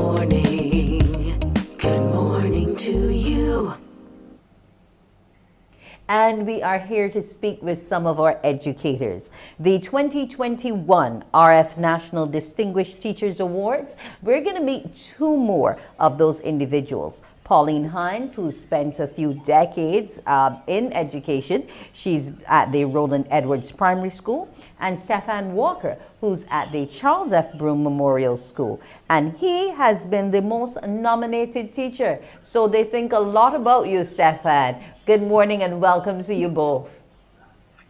morning. Good morning to you. And we are here to speak with some of our educators. The 2021 RF National Distinguished Teachers Awards, we're going to meet two more of those individuals. Pauline Hinds, who spent a few decades in education. She's at the Roland Edwards Primary School. And Stephan Walker, who's at the Charles F. Broome Memorial School. And he has been the most nominated teacher. So they think a lot about you, Stephan. Good morning and welcome to you both.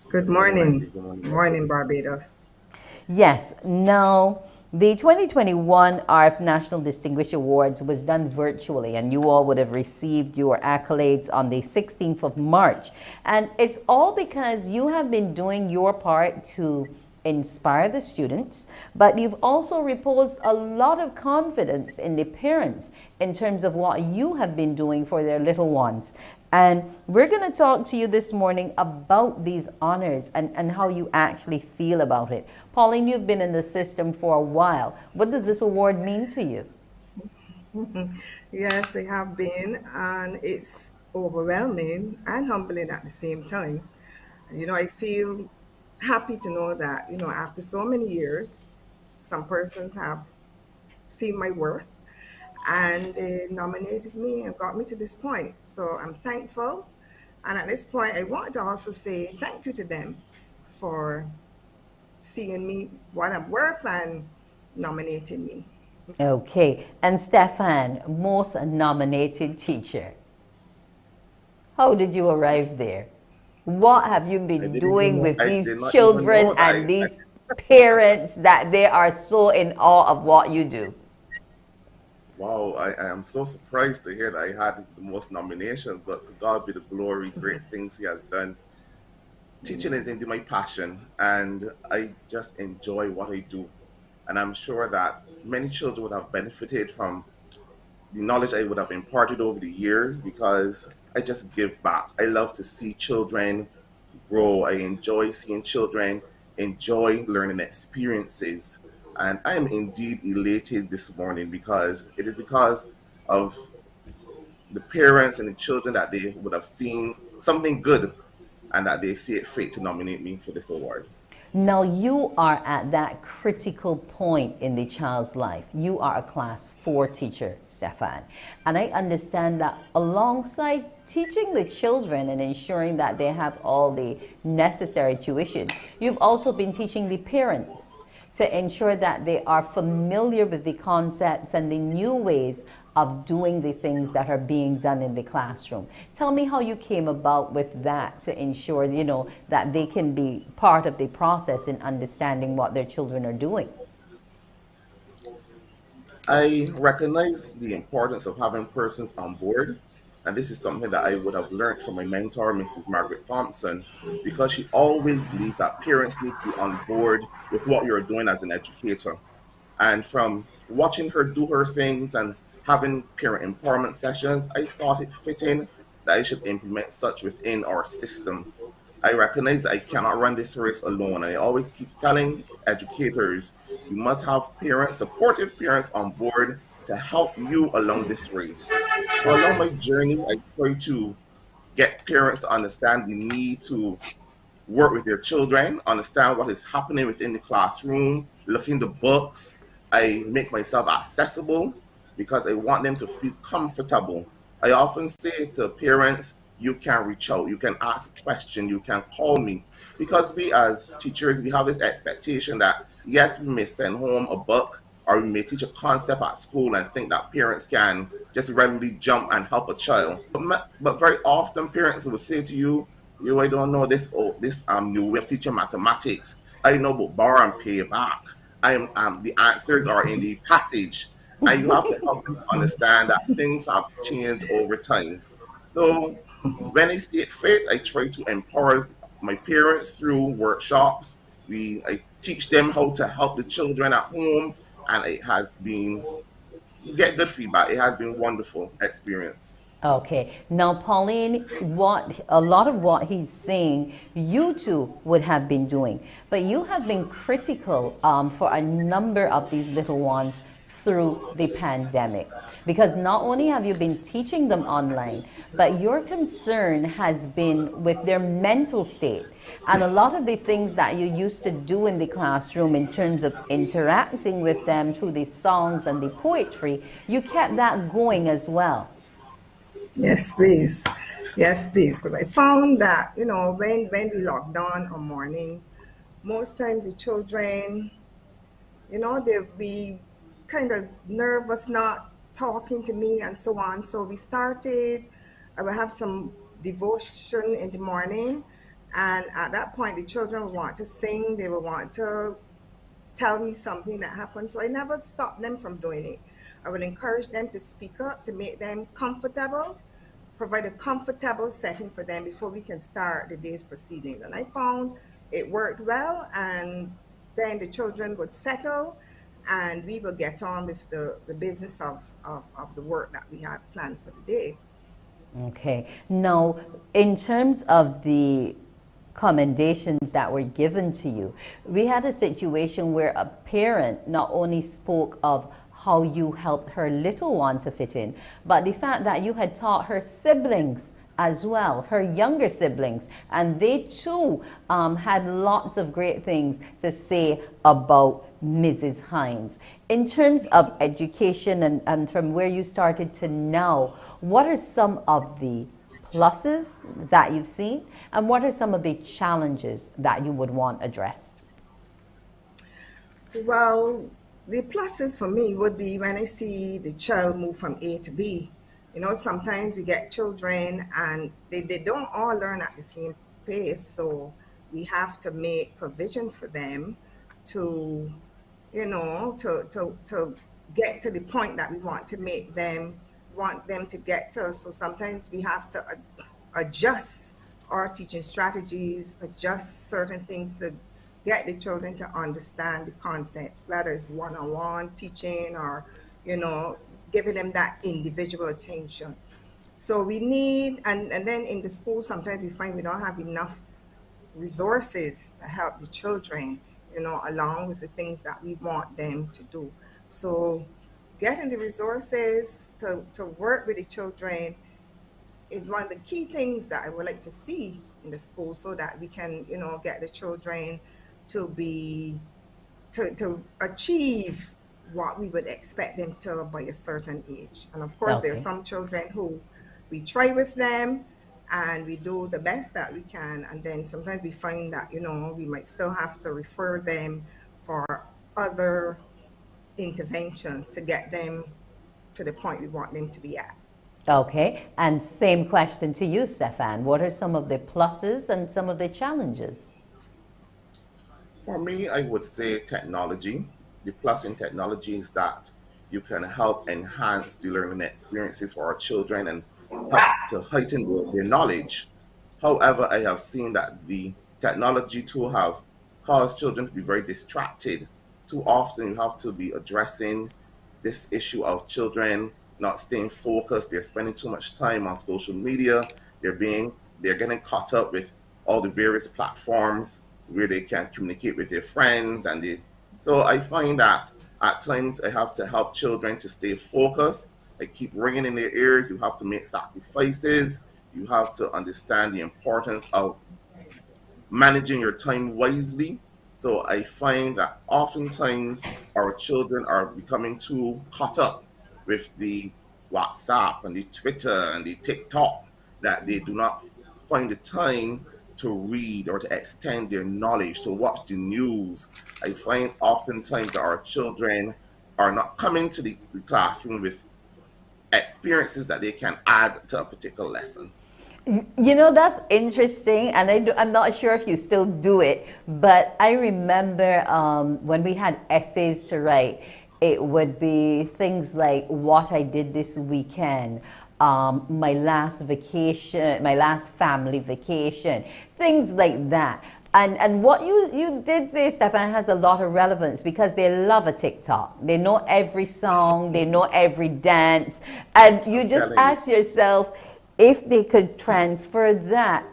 Good morning. Good morning, Barbados. Yes. Now, the 2021 RF National Distinguished Awards was done virtually, and you all would have received your accolades on the 16th of March. And it's all because you have been doing your part to inspire the students, but you've also reposed a lot of confidence in the parents in terms of what you have been doing for their little ones. And we're going to talk to you this morning about these honors and how you actually feel about it. Pauline, you've been in the system for a while. What does this award mean to you? Yes, I have been, and it's overwhelming and humbling at the same time. I feel happy to know that, after so many years, some persons have seen my worth and they nominated me and got me to this point. So I'm thankful. And at this point, I want to also say thank you to them for seeing me what I'm worth and nominating me. Okay. And Stephan, most nominated teacher. How did you arrive there? What have you been doing with these children and these parents that they are so in awe of what you do? Wow, I am so surprised to hear that I had the most nominations, but to God be the glory, great things He has done. Teaching is indeed my passion, and I just enjoy what I do. And I'm sure that many children would have benefited from the knowledge I would have imparted over the years because I just give back. I love to see children grow. I enjoy seeing children enjoy learning experiences. And I am indeed elated this morning because it is because of the parents and the children that they would have seen something good and that they see it fit to nominate me for this award. Now you are at that critical point in the child's life. You are a class 4 teacher, Stephan. And I understand that alongside teaching the children and ensuring that they have all the necessary tuition, you've also been teaching the parents to ensure that they are familiar with the concepts and the new ways of doing the things that are being done in the classroom. Tell me how you came about with that to ensure, that they can be part of the process in understanding what their children are doing. I recognize the importance of having persons on board, and this is something that I would have learned from my mentor, Mrs. Margaret Thompson, because she always believed that parents need to be on board with what you're doing as an educator. And from watching her do her things and having parent empowerment sessions, I thought it fitting that I should implement such within our system. I recognize that I cannot run this race alone. I always keep telling educators, you must have parents, supportive parents on board to help you along this race. So along my journey, I try to get parents to understand the need to work with their children, understand what is happening within the classroom, look into books. I make myself accessible because I want them to feel comfortable. I often say to parents, you can reach out, you can ask questions, you can call me. Because we as teachers, we have this expectation that, yes, we may send home a book or we may teach a concept at school and think that parents can just readily jump and help a child. But very often parents will say to you, I don't know this new way of teaching mathematics. I know about borrow and pay back. The answers are in the passage. And you have to help them understand that things have changed over time. So when I see it fit, I try to empower my parents through workshops. I teach them how to help the children at home, and it has been, you get good feedback. It has been a wonderful experience. Okay. Now, Pauline, a lot of what he's saying, you two would have been doing, but you have been critical for a number of these little ones through the pandemic? Because not only have you been teaching them online, but your concern has been with their mental state. And a lot of the things that you used to do in the classroom in terms of interacting with them through the songs and the poetry, you kept that going as well. Yes, please. Yes, please. Because I found that, when we locked down on mornings, most times the children, they'll be kind of nervous, not talking to me and so on. So I will have some devotion in the morning. And at that point, the children will want to sing, they will want to tell me something that happened. So I never stopped them from doing it. I would encourage them to speak up to make them comfortable, provide a comfortable setting for them before we can start the day's proceedings. And I found it worked well, and then the children would settle and we will get on with the business of the work that we had planned for the day. Okay. Now, in terms of the commendations that were given to you, we had a situation where a parent not only spoke of how you helped her little one to fit in, but the fact that you had taught her siblings as well, her younger siblings, and they too had lots of great things to say about Mrs. Hinds. In terms of education and from where you started to now, what are some of the pluses that you've seen, and what are some of the challenges that you would want addressed? Well, the pluses for me would be when I see the child move from A to B. Sometimes we get children and they don't all learn at the same pace. So we have to make provisions for them to, to get to the point that we want them to get to. So sometimes we have to adjust our teaching strategies, adjust certain things to get the children to understand the concepts, whether it's one-on-one teaching or, giving them that individual attention. So we need, and then in the school, sometimes we find we don't have enough resources to help the children, along with the things that we want them to do. So getting the resources to work with the children is one of the key things that I would like to see in the school, so that we can, get the children to be to achieve what we would expect them to by a certain age. And of course, there are Okay. some children who we try with them and we do the best that we can, and then sometimes we find that we might still have to refer them for other interventions to get them to the point we want them to be at. Okay, and same question to you, Stephan. What are some of the pluses and some of the challenges? For me, I would say technology. The plus in technology is that you can help enhance the learning experiences for our children and help to heighten their knowledge. However, I have seen that the technology too have caused children to be very distracted. Too often you have to be addressing this issue of children not staying focused. They're spending too much time on social media. They're getting caught up with all the various platforms where they can communicate with their friends, so I find that at times I have to help children to stay focused. I keep ringing in their ears. You have to make sacrifices. You have to understand the importance of managing your time wisely. So I find that oftentimes our children are becoming too caught up with the WhatsApp and the Twitter and the TikTok that they do not find the time to read or to extend their knowledge, to watch the news. I find oftentimes that our children are not coming to the classroom with experiences that they can add to a particular lesson. That's interesting, and I'm not sure if you still do it, but I remember when we had essays to write, it would be things like what I did this weekend, my last vacation, my last family vacation, things like that. And what you did say, Stephan, has a lot of relevance because they love a TikTok. They know every song, they know every dance, and you I'm just telling you. ask yourself if they could transfer that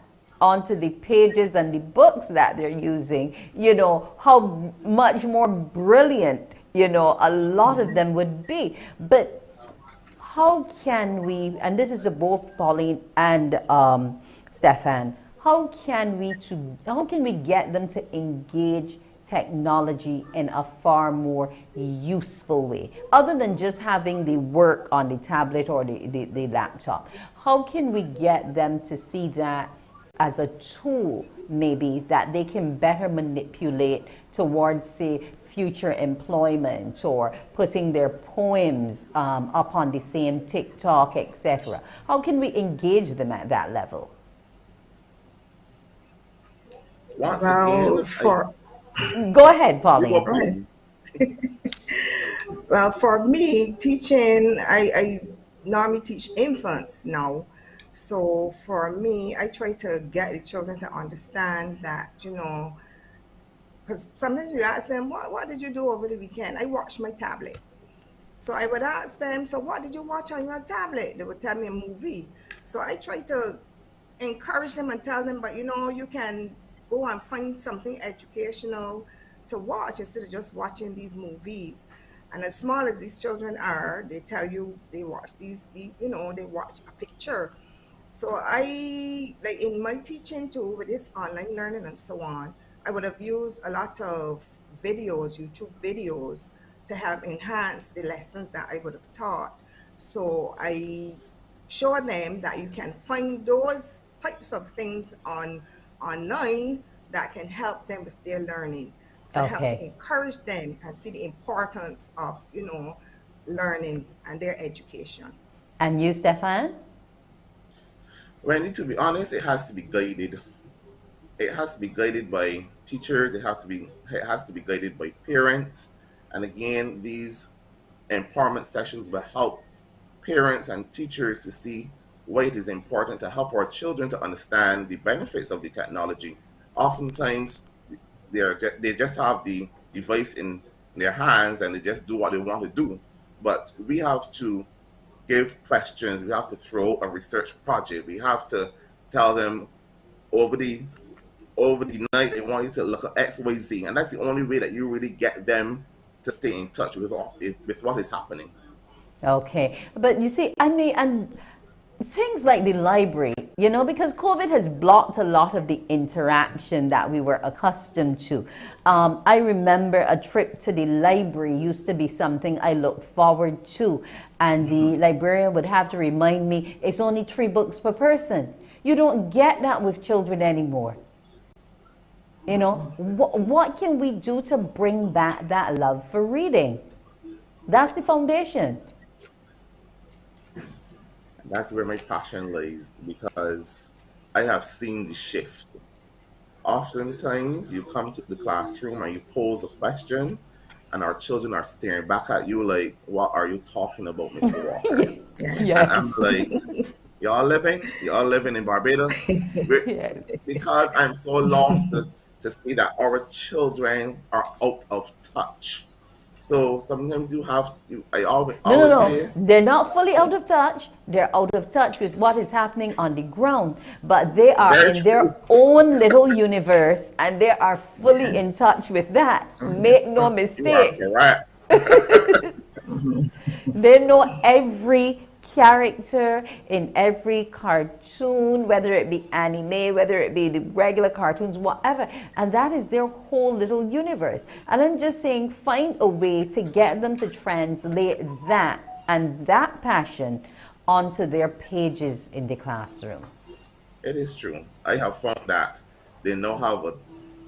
onto the pages and the books that they're using, how much more brilliant A lot of them would be. But how can we, and this is to both Pauline and Stephan, how can we get them to engage technology in a far more useful way, other than just having the work on the tablet or the laptop? How can we get them to see that as a tool, maybe, that they can better manipulate towards, say, future employment, or putting their poems up on the same TikTok, etc.? How can we engage them at that level? Once Well, again, for Go ahead, you go, Pauline. go ahead. Pauline. Well, for me, teaching, I normally teach infants now. So for me, I try to get the children to understand that, because sometimes you ask them, what did you do over the weekend? I watched my tablet. So I would ask them, so what did you watch on your tablet? They would tell me a movie. So I try to encourage them and tell them, but you can go and find something educational to watch instead of just watching these movies. And as small as these children are, they tell you they watch they watch a picture. So I, like in my teaching too, with this online learning and so on, I would have used a lot of videos, YouTube videos, to help enhance the lessons that I would have taught. So I show them that you can find those types of things online that can help them with their learning. So I have to Okay. encourage them and see the importance of, learning and their education. And you, Stefan? Well, I need to be honest, it has to be guided. It has to be guided by teachers, it has to be guided by parents. And again, these empowerment sessions will help parents and teachers to see why it is important to help our children to understand the benefits of the technology. Oftentimes, they just have the device in their hands and they just do what they want to do. But we have to give questions. We have to throw a research project. We have to tell them over the over the night they want you to look at X, Y, Z, and that's the only way that you really get them to stay in touch with what is happening. Okay, but you see, I mean, and things like the library, because COVID has blocked a lot of the interaction that we were accustomed to. I remember a trip to the library used to be something I looked forward to, and the librarian would have to remind me it's only 3 books per person. You don't get that with children anymore. What can we do to bring back that love for reading? That's the foundation. That's where my passion lies because I have seen the shift. Oftentimes, you come to the classroom and you pose a question, and our children are staring back at you like, "What are you talking about, Mr. Walker?" And Yes. I'm Yes. like, y'all living in Barbados? We're- Yes. because I'm so lost to see that our children are out of touch. So sometimes I always, No, no, always no. say, They're not fully out of touch. They're out of touch with what is happening on the ground, but they are very in their true. own little universe and they are fully in Yes. touch with that. Make Yes. no You are mistake. correct. They know every character in every cartoon, whether it be anime, whether it be the regular cartoons, whatever. And that is their whole little universe. And I'm just saying, find a way to get them to translate that and that passion onto their pages in the classroom. It is true. I have found that they now have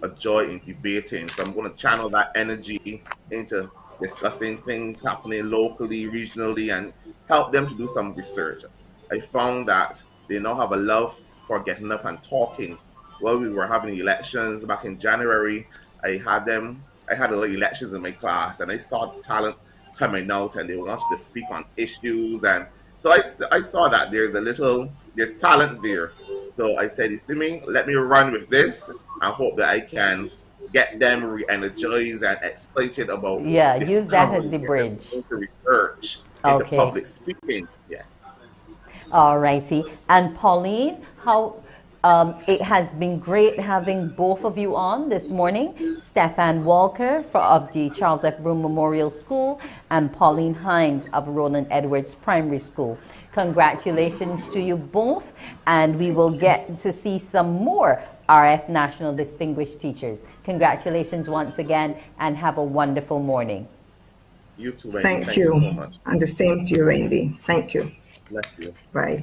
a joy in debating. So I'm going to channel that energy into discussing things happening locally, regionally, and help them to do some research. I found that they now have a love for getting up and talking. While we were having elections back in January, I had a little elections in my class, and I saw talent coming out, and they wanted to speak on issues, and so I saw that there's talent there. So I said, you see me, let me run with this and hope that I can get them re-energized and excited about Yeah, use that as discovery, the get them bridge. into research, into Okay. public speaking. Yes. All righty. And Pauline, how? It has been great having both of you on this morning. Stephan Walker of the Charles F. Broome Memorial School and Pauline Hinds of Roland Edwards Primary School. Congratulations to you both, and we will get to see some more RF National Distinguished Teachers. Congratulations once again, and have a wonderful morning. You too, Wendy. Thank Thank you. you so much. And the same to you, Randy. Thank you. Bless you. Bye.